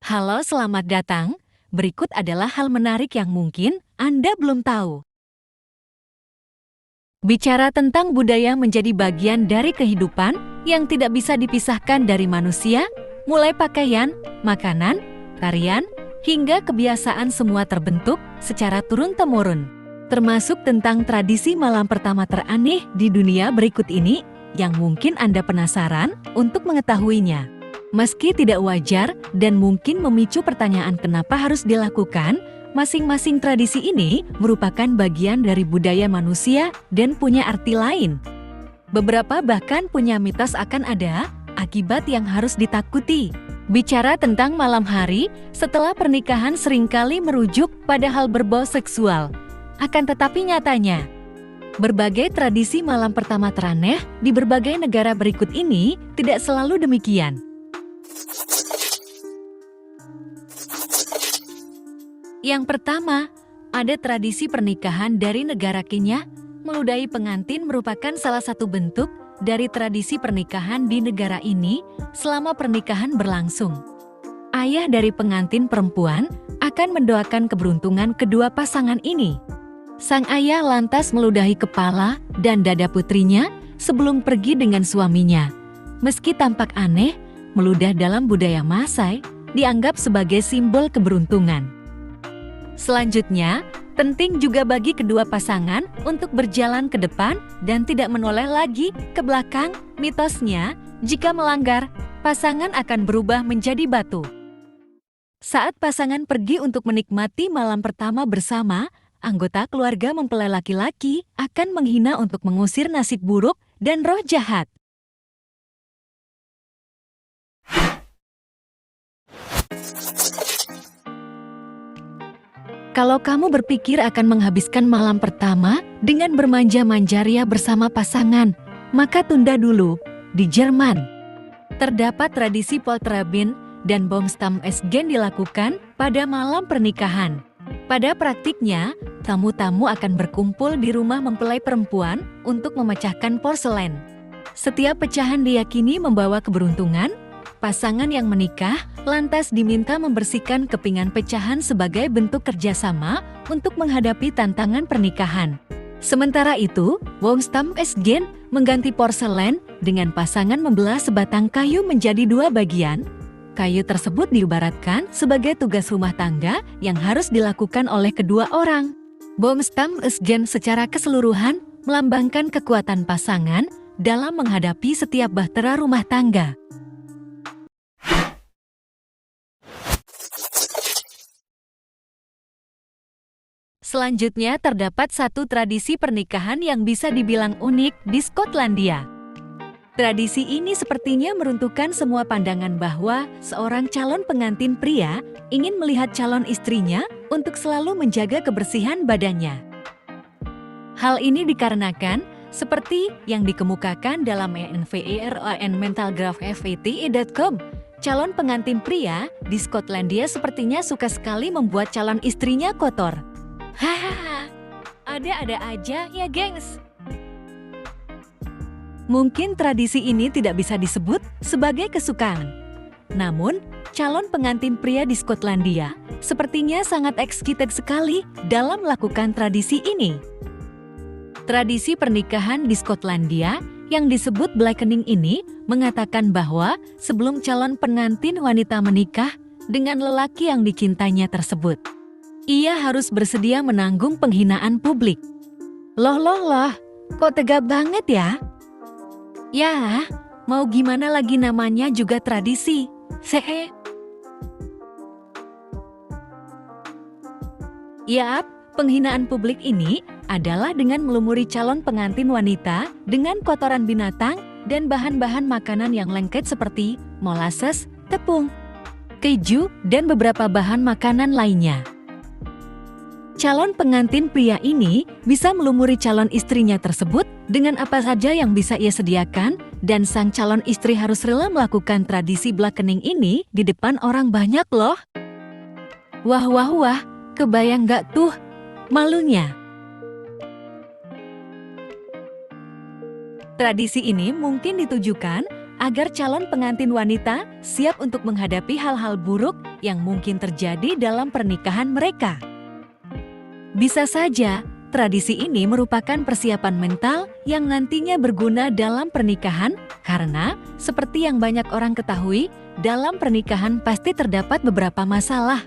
Halo, selamat datang. Berikut adalah hal menarik yang mungkin Anda belum tahu. Bicara tentang budaya menjadi bagian dari kehidupan yang tidak bisa dipisahkan dari manusia, mulai pakaian, makanan, tarian, hingga kebiasaan semua terbentuk secara turun-temurun. Termasuk tentang tradisi malam pertama teraneh di dunia berikut ini yang mungkin Anda penasaran untuk mengetahuinya. Meski tidak wajar dan mungkin memicu pertanyaan kenapa harus dilakukan, masing-masing tradisi ini merupakan bagian dari budaya manusia dan punya arti lain. Beberapa bahkan punya mitos akan ada akibat yang harus ditakuti. Bicara tentang malam hari, setelah pernikahan seringkali merujuk pada hal berbau seksual. Akan tetapi nyatanya, berbagai tradisi malam pertama teraneh di berbagai negara berikut ini tidak selalu demikian. Yang pertama, ada tradisi pernikahan dari negara Kenya. Meludahi pengantin merupakan salah satu bentuk dari tradisi pernikahan di negara ini selama pernikahan berlangsung. Ayah dari pengantin perempuan akan mendoakan keberuntungan kedua pasangan ini. Sang ayah lantas meludahi kepala dan dada putrinya sebelum pergi dengan suaminya. Meski tampak aneh, meludah dalam budaya Maasai dianggap sebagai simbol keberuntungan. Selanjutnya, penting juga bagi kedua pasangan untuk berjalan ke depan dan tidak menoleh lagi ke belakang. Mitosnya, jika melanggar, pasangan akan berubah menjadi batu. Saat pasangan pergi untuk menikmati malam pertama bersama, anggota keluarga mempelai laki-laki akan menghina untuk mengusir nasib buruk dan roh jahat. Kalau kamu berpikir akan menghabiskan malam pertama dengan bermanja-manja ria bersama pasangan, maka tunda dulu. Di Jerman, terdapat tradisi Polterabend dan Baumstammesgen dilakukan pada malam pernikahan. Pada praktiknya, tamu-tamu akan berkumpul di rumah mempelai perempuan untuk memecahkan porselen. Setiap pecahan diyakini membawa keberuntungan. Pasangan yang menikah lantas diminta membersihkan kepingan pecahan sebagai bentuk kerjasama untuk menghadapi tantangan pernikahan. Sementara itu, Baumstammesgen mengganti porselen dengan pasangan membelah sebatang kayu menjadi dua bagian. Kayu tersebut diibaratkan sebagai tugas rumah tangga yang harus dilakukan oleh kedua orang. Baumstammesgen secara keseluruhan melambangkan kekuatan pasangan dalam menghadapi setiap bahtera rumah tangga. Selanjutnya terdapat satu tradisi pernikahan yang bisa dibilang unik di Skotlandia. Tradisi ini sepertinya meruntuhkan semua pandangan bahwa seorang calon pengantin pria ingin melihat calon istrinya untuk selalu menjaga kebersihan badannya. Hal ini dikarenakan, seperti yang dikemukakan dalam environmentalgraphfate.com, calon pengantin pria di Skotlandia sepertinya suka sekali membuat calon istrinya kotor. Hahaha, ada-ada aja ya gengs. Mungkin tradisi ini tidak bisa disebut sebagai kesukaan. Namun, calon pengantin pria di Skotlandia sepertinya sangat excited sekali dalam melakukan tradisi ini. Tradisi pernikahan di Skotlandia yang disebut blackening ini mengatakan bahwa sebelum calon pengantin wanita menikah dengan lelaki yang dicintainya tersebut, ia harus bersedia menanggung penghinaan publik. Loh, kok tega banget ya? Ya, mau gimana lagi namanya juga tradisi. Yap, penghinaan publik ini adalah dengan melumuri calon pengantin wanita dengan kotoran binatang dan bahan-bahan makanan yang lengket seperti molasses, tepung, keju, dan beberapa bahan makanan lainnya. Calon pengantin pria ini bisa melumuri calon istrinya tersebut dengan apa saja yang bisa ia sediakan, dan sang calon istri harus rela melakukan tradisi blackening ini di depan orang banyak loh. Wah, kebayang gak tuh malunya? Tradisi ini mungkin ditujukan agar calon pengantin wanita siap untuk menghadapi hal-hal buruk yang mungkin terjadi dalam pernikahan mereka. Bisa saja, tradisi ini merupakan persiapan mental yang nantinya berguna dalam pernikahan karena, seperti yang banyak orang ketahui, dalam pernikahan pasti terdapat beberapa masalah.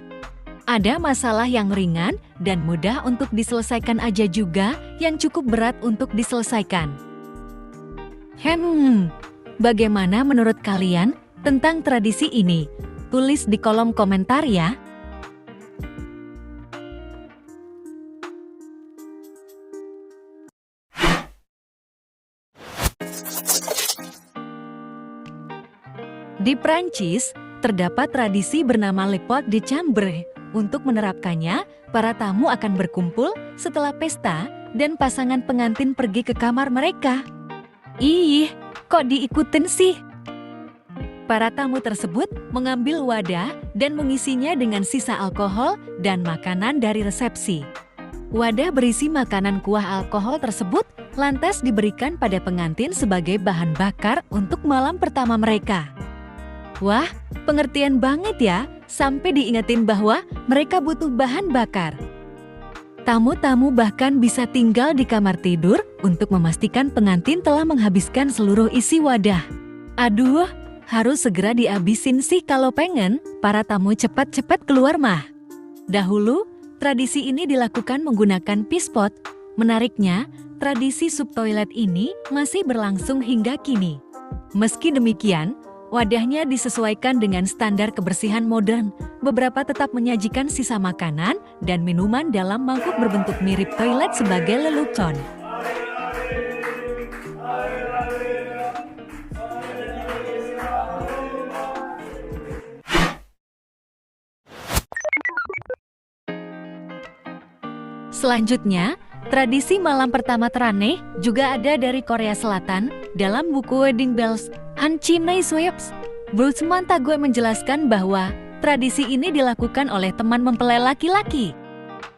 Ada masalah yang ringan dan mudah untuk diselesaikan aja juga yang cukup berat untuk diselesaikan. Bagaimana menurut kalian tentang tradisi ini? Tulis di kolom komentar ya. Di Prancis, terdapat tradisi bernama Le Pot de Chambre. Untuk menerapkannya, para tamu akan berkumpul setelah pesta dan pasangan pengantin pergi ke kamar mereka. Ih, kok diikutin sih? Para tamu tersebut mengambil wadah dan mengisinya dengan sisa alkohol dan makanan dari resepsi. Wadah berisi makanan kuah alkohol tersebut lantas diberikan pada pengantin sebagai bahan bakar untuk malam pertama mereka. Wah, pengertian banget ya, sampai diingetin bahwa mereka butuh bahan bakar. Tamu-tamu bahkan bisa tinggal di kamar tidur untuk memastikan pengantin telah menghabiskan seluruh isi wadah. Aduh, harus segera dihabisin sih kalau pengen para tamu cepat-cepat keluar mah. Dahulu, tradisi ini dilakukan menggunakan pispot. Menariknya, tradisi sub toilet ini masih berlangsung hingga kini. Meski demikian, wadahnya disesuaikan dengan standar kebersihan modern. Beberapa tetap menyajikan sisa makanan dan minuman dalam mangkuk berbentuk mirip toilet sebagai lelucon. Selanjutnya, tradisi malam pertama teraneh juga ada dari Korea Selatan dalam buku Wedding Bells, Hanchinei Sweeps. Bruce Montague menjelaskan bahwa tradisi ini dilakukan oleh teman mempelai laki-laki.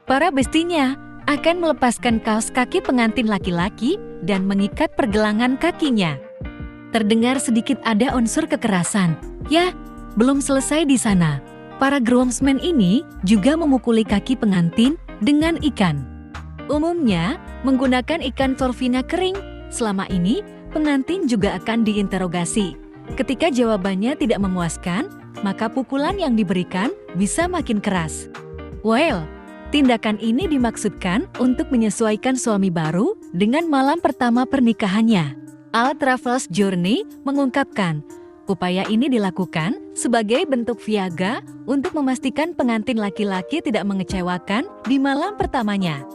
Para bestinya akan melepaskan kaos kaki pengantin laki-laki dan mengikat pergelangan kakinya. Terdengar sedikit ada unsur kekerasan. Ya, belum selesai di sana. Para groomsmen ini juga memukuli kaki pengantin dengan ikan. Umumnya menggunakan ikan torfina kering. Selama ini, pengantin juga akan diinterogasi. Ketika jawabannya tidak memuaskan, maka pukulan yang diberikan bisa makin keras. Well, tindakan ini dimaksudkan untuk menyesuaikan suami baru dengan malam pertama pernikahannya. Al Travels Journey mengungkapkan, upaya ini dilakukan sebagai bentuk viaga untuk memastikan pengantin laki-laki tidak mengecewakan di malam pertamanya.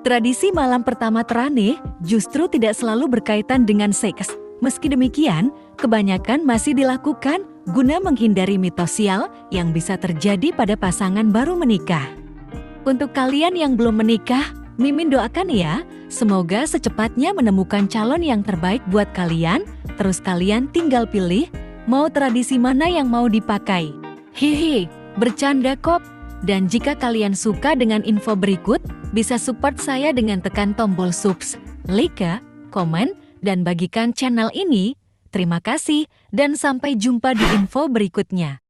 Tradisi malam pertama teraneh justru tidak selalu berkaitan dengan seks. Meski demikian, kebanyakan masih dilakukan guna menghindari mitos sial yang bisa terjadi pada pasangan baru menikah. Untuk kalian yang belum menikah, Mimin doakan ya, semoga secepatnya menemukan calon yang terbaik buat kalian, terus kalian tinggal pilih mau tradisi mana yang mau dipakai. Hihi, bercanda kok. Dan jika kalian suka dengan info berikut, bisa support saya dengan tekan tombol subs, like, komen, dan bagikan channel ini. Terima kasih dan sampai jumpa di info berikutnya.